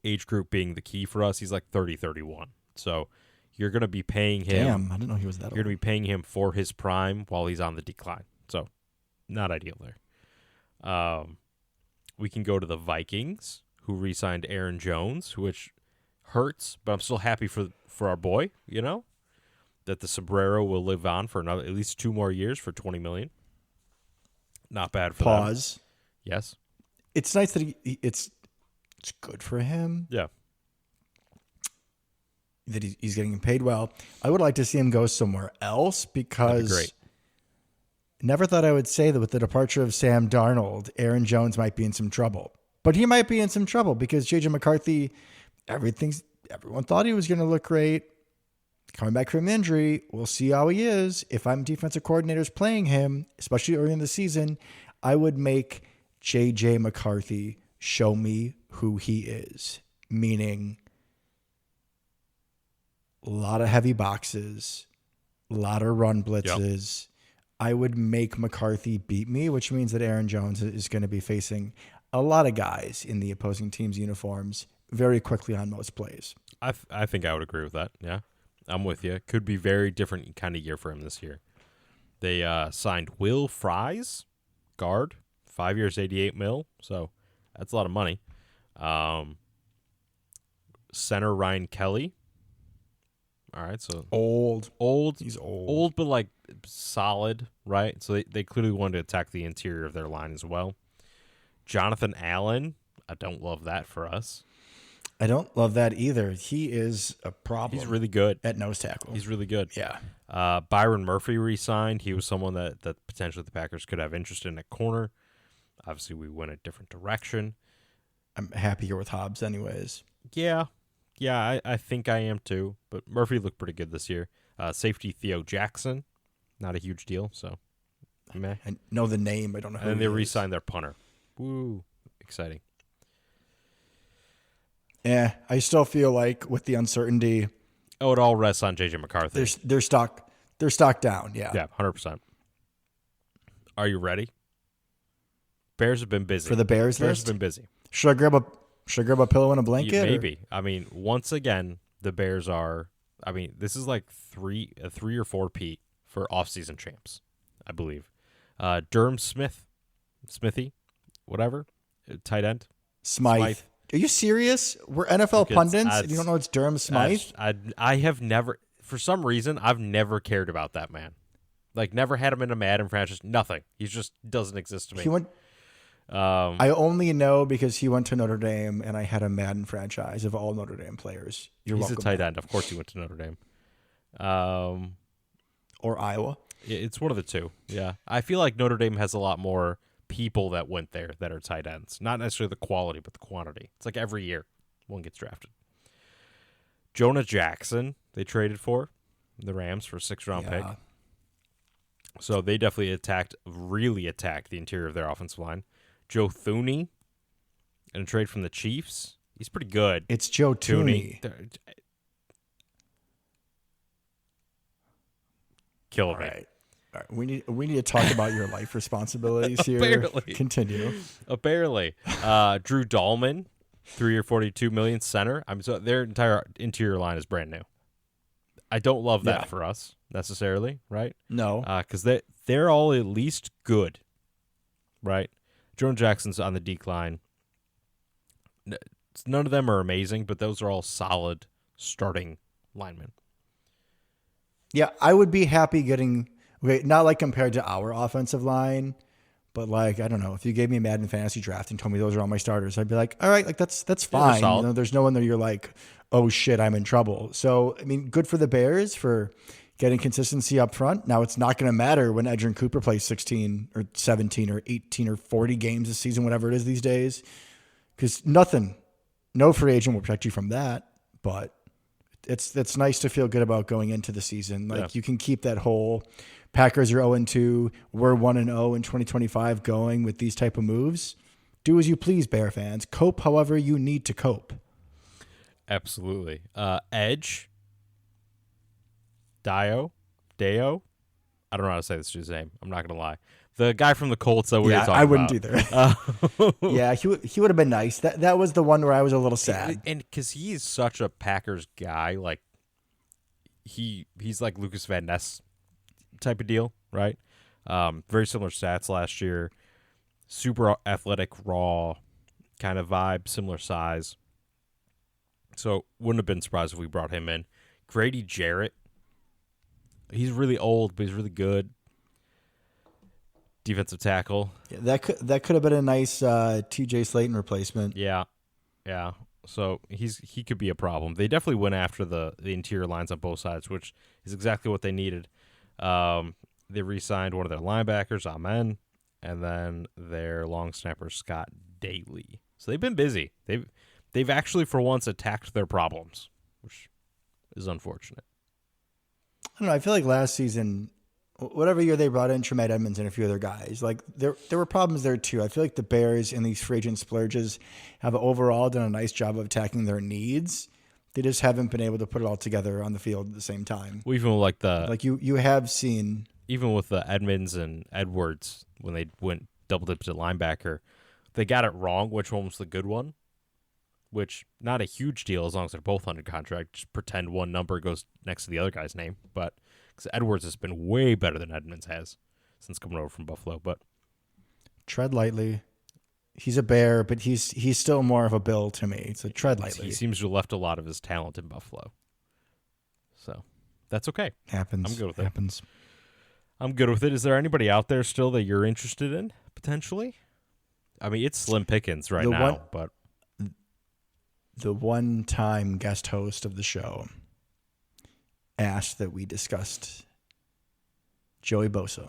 age group being the key for us. He's like 30, 31. So you're going to be paying him. Damn, I didn't know he was that old. You're going to be paying him for his prime while he's on the decline. So not ideal there. We can go to the Vikings, who re-signed Aaron Jones, which hurts, but I'm still happy for our boy, that the sombrero will live on for at least 2 more years for $20 million. Not bad for Pause. Them. Yes. It's nice that it's good for him. Yeah. that he's getting paid well. I would like to see him go somewhere else That'd be because great. never thought I would say that with the departure of Sam Darnold, Aaron Jones might be in some trouble. But he might be in some trouble because J.J. McCarthy, everyone thought he was going to look great. Coming back from injury, we'll see how he is. If I'm defensive coordinators playing him, especially early in the season, I would make J.J. McCarthy show me who he is. Meaning a lot of heavy boxes, a lot of run blitzes. Yep. I would make McCarthy beat me, which means that Aaron Jones is going to be facing a lot of guys in the opposing team's uniforms very quickly on most plays. I think I would agree with that. Yeah, I'm with you. Could be very different kind of year for him this year. They signed Will Fries, guard, 5 years, $88 million. So that's a lot of money. Center Ryan Kelly. All right, so old. He's old, but like solid, right? So they clearly wanted to attack the interior of their line as well. Jonathan Allen, I don't love that for us. I don't love that either. He is a problem. He's really good at nose tackle. He's really good. Yeah. Byron Murphy re-signed. He was someone that potentially the Packers could have interest in at corner. Obviously, we went a different direction. I'm happier with Hobbs anyways. Yeah, I think I am too. But Murphy looked pretty good this year. Safety Theo Jackson, not a huge deal. So, meh. I know the name. I don't know who. And they re-signed their punter. Woo, exciting. Yeah, I still feel like with the uncertainty. Oh, it all rests on J.J. McCarthy. They're stuck. They're stuck down. Yeah. Yeah, 100%. Are you ready? Bears have been busy. For the Bears have been busy. Should I grab a pillow and a blanket? Maybe. Or? I mean, once again, the Bears are. I mean, this is like a 3 or 4 Pete for offseason champs, I believe. Durham Smithy, whatever, tight end. Smythe. Are you serious? We're NFL pundits, and you don't know it's Durham Smythe? I have never, for some reason, I've never cared about that man. Like, never had him in a Madden franchise. Nothing. He just doesn't exist to me. He went. I only know because he went to Notre Dame, and I had a Madden franchise of all Notre Dame players. You're welcome. He's a tight end. Of course, he went to Notre Dame. Or Iowa. It's one of the two. Yeah, I feel like Notre Dame has a lot more people that went there that are tight ends. Not necessarily the quality, but the quantity. It's like every year one gets drafted. Jonah Jackson, they traded for the Rams for a 6th-round pick. So they definitely really attacked the interior of their offensive line. Joe Thuney, in a trade from the Chiefs. He's pretty good. It's Joe Thuney. Killing me. All right. We need to talk about your life responsibilities here. Apparently. Continue. Apparently. Drew Dahlman, 3-year, $42 million center. So their entire interior line is brand new. I don't love that for us necessarily, right? No. Because they're all at least good, right? Jonah Jackson's on the decline. None of them are amazing, but those are all solid starting linemen. Yeah, I would be happy getting... Okay, not like compared to our offensive line, but like, I don't know, if you gave me a Madden fantasy draft and told me those are all my starters, I'd be like, all right, like that's fine. You know, there's no one that you're like, oh shit, I'm in trouble. So, I mean, good for the Bears for getting consistency up front. Now it's not going to matter when Edgerrin Cooper plays 16 or 17 or 18 or 40 games a season, whatever it is these days, because no free agent will protect you from that, but it's nice to feel good about going into the season. Like you can keep that whole Packers are 0-2, we're 1-0 in 2025 going with these type of moves. Do as you please, Bear fans. Cope however you need to cope. Absolutely. Edge. Deo. I don't know how to say this dude's name. I'm not going to lie. The guy from the Colts that we were talking about. I wouldn't either. Yeah, he would have been nice. That was the one where I was a little sad. And because he is such a Packers guy, like he's like Lucas Van Ness type of deal, right? Very similar stats last year. Super athletic, raw kind of vibe, similar size. So wouldn't have been surprised if we brought him in. Grady Jarrett. He's really old, but he's really good. Defensive tackle. Yeah, that could have been a nice TJ Slayton replacement. Yeah. So he could be a problem. They definitely went after the interior lines on both sides, which is exactly what they needed. They re-signed one of their linebackers, Amen, and then their long snapper, Scott Daly. So they've been busy. They've actually, for once, attacked their problems, which is unfortunate. I don't know. I feel like last season, whatever year they brought in Tremaine Edmonds and a few other guys, like there were problems there too. I feel like the Bears in these free agent splurges have overall done a nice job of attacking their needs. They just haven't been able to put it all together on the field at the same time. Well, even like you have seen, even with the Edmonds and Edwards when they went double dipped at linebacker, they got it wrong. Which one was the good one? Which not a huge deal as long as they're both under contract. Just pretend one number goes next to the other guy's name, but. Because Edwards has been way better than Edmonds has since coming over from Buffalo. But tread lightly. He's a Bear, but he's still more of a Bill to me. So tread lightly. He seems to have left a lot of his talent in Buffalo. So that's okay. Happens. I'm good with it. Happens. I'm good with it. Is there anybody out there still that you're interested in, potentially? I mean, it's slim pickings right now, but... The one-time guest host of the show asked that we discussed Joey Bosa.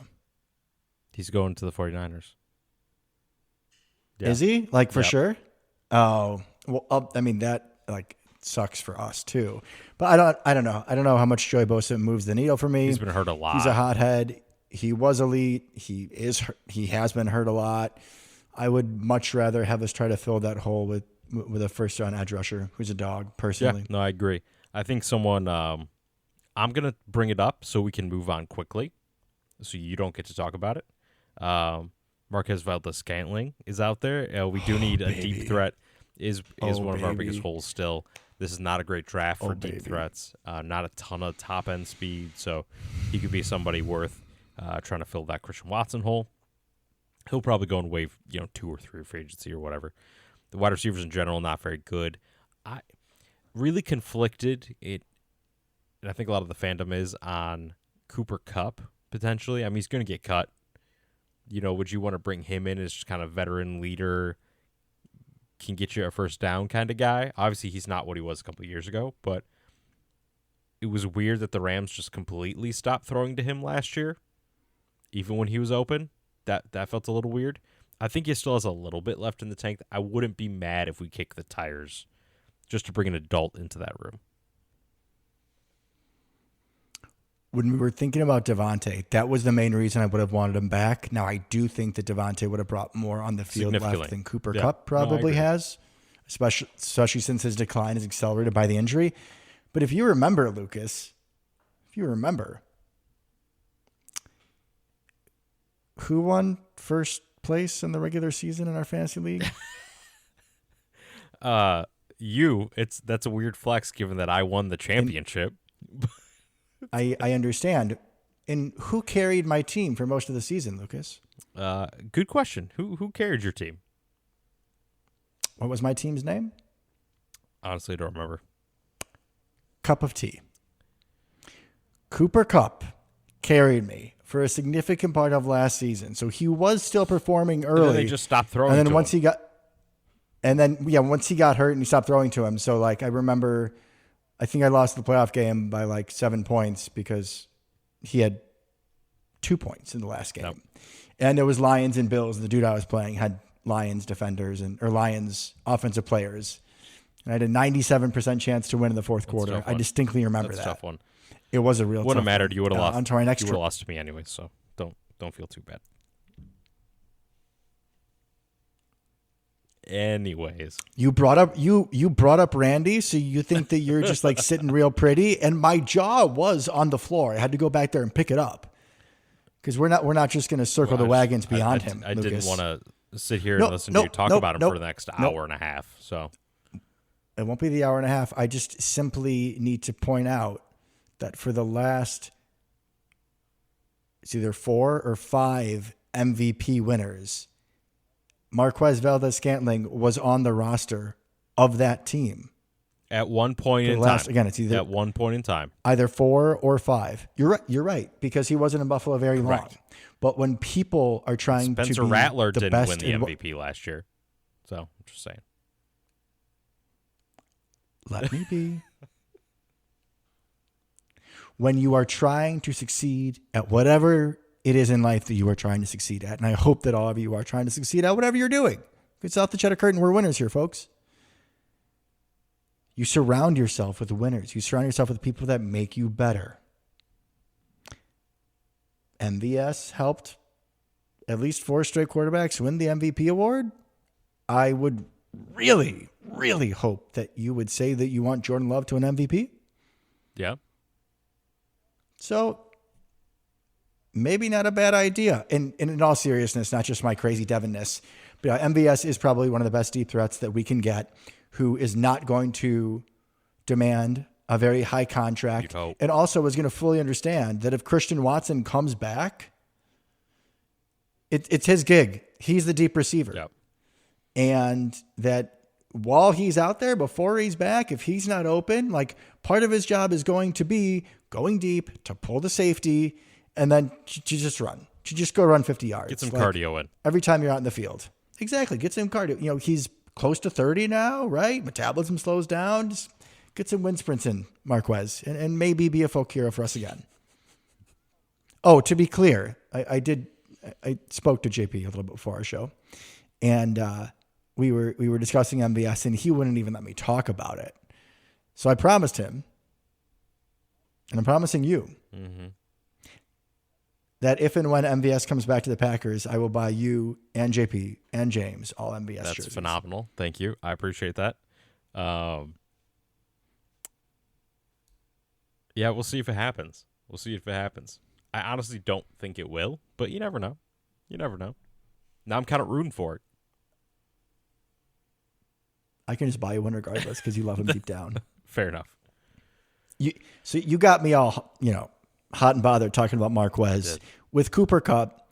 He's going to the 49ers. Yeah. Is he? Like, for sure? Oh, well, I mean, that, like, sucks for us, too. But I don't know. I don't know how much Joey Bosa moves the needle for me. He's been hurt a lot. He's a hothead. He was elite. He has been hurt a lot. I would much rather have us try to fill that hole with a first-round edge rusher who's a dog, personally. Yeah, no, I agree. I think someone I'm going to bring it up so we can move on quickly so you don't get to talk about it. Marquez Valdez-Scantling is out there. We do need a deep threat is one of our biggest holes still. This is not a great draft for deep threats. Not a ton of top-end speed, so he could be somebody worth trying to fill that Christian Watson hole. He'll probably go in wave 2 or 3 free agency or whatever. The wide receivers in general, not very good. I really conflicted. And I think a lot of the fandom is on Cooper Kupp, potentially. I mean, he's going to get cut. Would you want to bring him in as just kind of veteran leader, can get you a first down kind of guy? Obviously, he's not what he was a couple of years ago, but it was weird that the Rams just completely stopped throwing to him last year, even when he was open. That felt a little weird. I think he still has a little bit left in the tank. I wouldn't be mad if we kick the tires just to bring an adult into that room. When we were thinking about Devontae, that was the main reason I would have wanted him back. Now, I do think that Devontae would have brought more on the field left than Cooper Kupp probably has, especially since his decline is accelerated by the injury. But if you remember, Lucas, who won first place in the regular season in our fantasy league? That's a weird flex given that I won the championship. I understand. And who carried my team for most of the season, Lucas? Good question. Who carried your team? What was my team's name? Honestly, I don't remember. Cup of tea. Cooper Kupp carried me for a significant part of last season. So he was still performing early. And then they just stopped throwing to him. Once he got hurt and he stopped throwing to him. So like I remember, I think I lost the playoff game by like 7 points because he had 2 points in the last game. Yep. And it was Lions and Bills. The dude I was playing had Lions defenders or Lions offensive players. And I had a 97% chance to win in the fourth quarter. I distinctly remember that. That's a tough one. It was a real tough one. Wouldn't have mattered. You would have lost. On to our next you would have lost to me anyway, so don't feel too bad. Anyways, you brought up Randy, so you think that you're just like sitting real pretty, and my jaw was on the floor. I had to go back there and pick it up because we're not just going to circle the wagons beyond him. I didn't want to sit here and listen to you talk about him for the next hour and a half. So it won't be the hour and a half. I just simply need to point out that for the last, it's either 4 or 5 MVP winners, Marquez Valdez-Scantling was on the roster of that team. At one point in time. Again, it's either at one point in time. Either 4 or 5. You're right, because he wasn't in Buffalo very long. But when people are trying Spencer to be Rattler the didn't best win the MVP last year. So, I'm just saying. Let me be. When you are trying to succeed at whatever it is in life that you are trying to succeed at, and I hope that all of you are trying to succeed at whatever you're doing. It's off the Cheddar Curtain. We're winners here, folks. You surround yourself with winners. You surround yourself with people that make you better. MVS helped at least 4 straight quarterbacks win the MVP award. I would really, really hope that you would say that you want Jordan Love to an MVP. Yeah. So maybe not a bad idea. And in all seriousness, not just my crazy Devinness, but MVS is probably one of the best deep threats that we can get, who is not going to demand a very high contract, and also is going to fully understand that if Christian Watson comes back, it's his gig. He's the deep receiver. Yep. And that while he's out there, before he's back, if he's not open, like part of his job is going to be going deep to pull the safety and then to just run. To just go run 50 yards. Get some cardio in. Every time you're out in the field. Exactly. Get some cardio. You know, he's close to 30 now, right? Metabolism slows down. Just get some wind sprints in, Marquez, and maybe be a folk hero for us again. Oh, to be clear, I spoke to JP a little bit before our show, and we were discussing MVS, and he wouldn't even let me talk about it. So I promised him, and I'm promising you, that if and when MVS comes back to the Packers, I will buy you and JP and James all MVS jerseys. That's phenomenal. Thank you. I appreciate that. Yeah, we'll see if it happens. I honestly don't think it will, but you never know. Now I'm kind of rooting for it. I can just buy you one regardless because you love him deep down. Fair enough. So you got me all, hot and bothered talking about Marquez. With Cooper Kupp,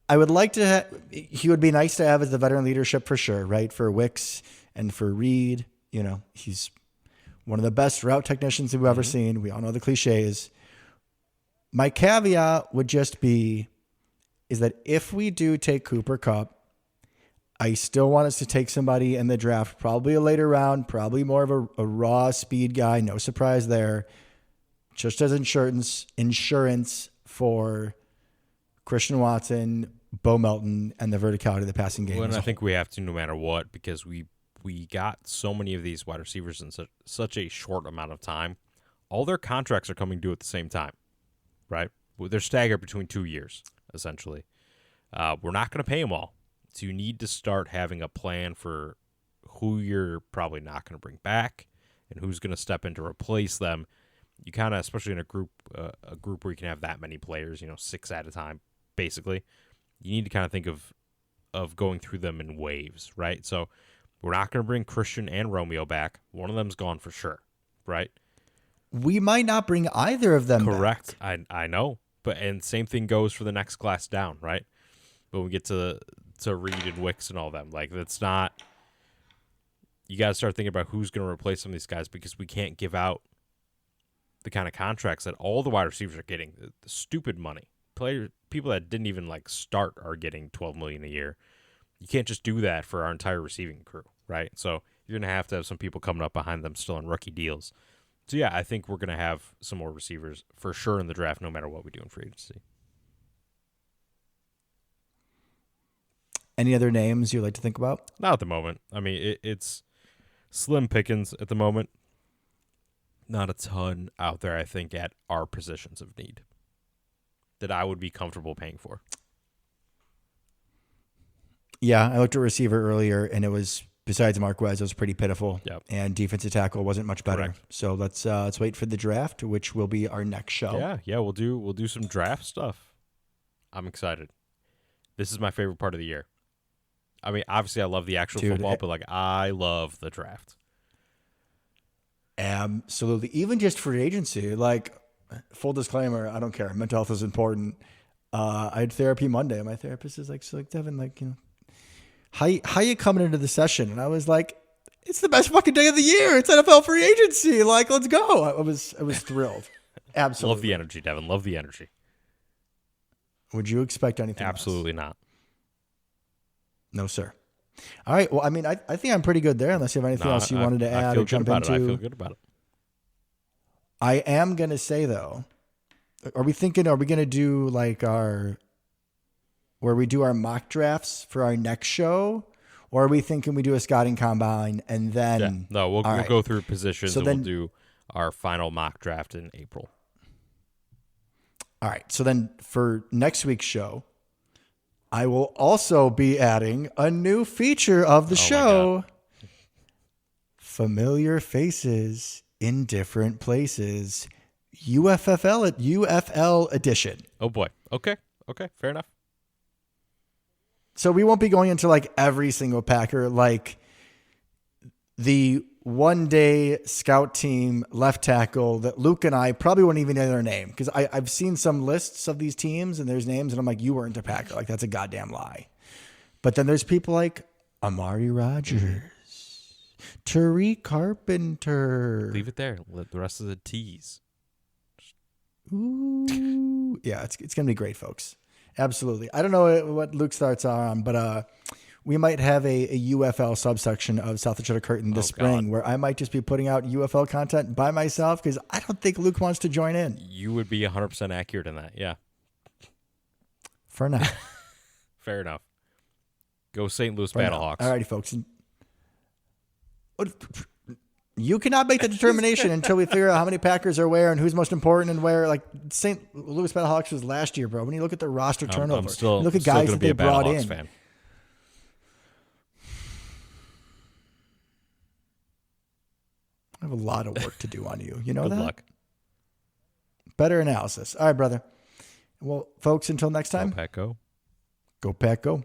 I would like to he would be nice to have as the veteran leadership for sure, right? For Wicks and for Reed, he's one of the best route technicians we've ever seen. We all know the cliches. My caveat would just be is that if we do take Cooper Kupp, I still want us to take somebody in the draft, probably a later round, probably more of a raw speed guy. No surprise there. Just as insurance for Christian Watson, Bo Melton, and the verticality of the passing game. Well, and I think we have to no matter what, because we got so many of these wide receivers in such a short amount of time. All their contracts are coming due at the same time, right? They're staggered between 2 years, essentially. We're not going to pay them all. So you need to start having a plan for who you're probably not going to bring back and who's going to step in to replace them. You kind of, especially in a group where you can have that many players, 6 at a time, basically. You need to kind of think of going through them in waves, right? So we're not going to bring Christian and Romeo back. One of them's gone for sure, right? We might not bring either of them Correct. back. I know. And same thing goes for the next class down, right? When we get to Reed and Wicks and all them. Like, that's not... You got to start thinking about who's going to replace some of these guys because we can't give out the kind of contracts that all the wide receivers are getting. The stupid money. People that didn't even, start are getting $12 million a year. You can't just do that for our entire receiving crew, right? So you're going to have some people coming up behind them still on rookie deals. So, yeah, I think we're going to have some more receivers for sure in the draft no matter what we do in free agency. Any other names you'd like to think about? Not at the moment. I mean, it's slim pickings at the moment. Not a ton out there, I think, at our positions of need that I would be comfortable paying for. Yeah, I looked at receiver earlier, and it was, besides Marquez, it was pretty pitiful. Yep. And defensive tackle wasn't much better. Correct. So let's wait for the draft, which will be our next show. Yeah, we'll do some draft stuff. I'm excited. This is my favorite part of the year. I mean, obviously, I love the actual football, but I love the draft. Absolutely. Even just free agency, full disclaimer, I don't care. Mental health is important. I had therapy Monday, and my therapist is so Devin, how you coming into the session? And I was like, it's the best fucking day of the year. It's NFL free agency. Let's go. I was thrilled. Absolutely. Love the energy, Devin. Love the energy. Would you expect anything Absolutely less? not. No, sir. All right. Well, I mean, I think I'm pretty good there, unless you have anything else you wanted to add or jump into. I feel good about it. I am going to say, though, are we going to do like where we do our mock drafts for our next show? Or are we thinking we do a scouting combine and then? Yeah. No, we'll go through positions and then, we'll do our final mock draft in April. All right. So then for next week's show, I will also be adding a new feature of the show. Familiar faces in different places. UFL edition. Oh boy. Okay. Fair enough. So we won't be going into like every single Packer, like the one-day scout team left tackle that Luke and I probably wouldn't even know their name, because I've seen some lists of these teams and there's names and I'm like, you weren't a Packer. Like, that's a goddamn lie. But then there's people like Amari Rogers, Tariq Carpenter. Leave it there. Let the rest of the tease. Ooh. Yeah, it's going to be great, folks. Absolutely. I don't know what Luke's thoughts are on, but we might have a UFL subsection of South Dakota Curtain this spring where I might just be putting out UFL content by myself, because I don't think Luke wants to join in. You would be 100% accurate in that, yeah. For now. Fair enough. Go St. Louis Battlehawks. All righty, folks. You cannot make the determination until we figure out how many Packers are where and who's most important and where. Like, St. Louis Battlehawks was last year, bro. When you look at the roster turnover, I'm still, look at guys that they brought in. Fan. I have a lot of work to do on you. You know Good that? luck. Better analysis. All right, brother. Well, folks, until next time. Go Pack, go. Go Pack, go.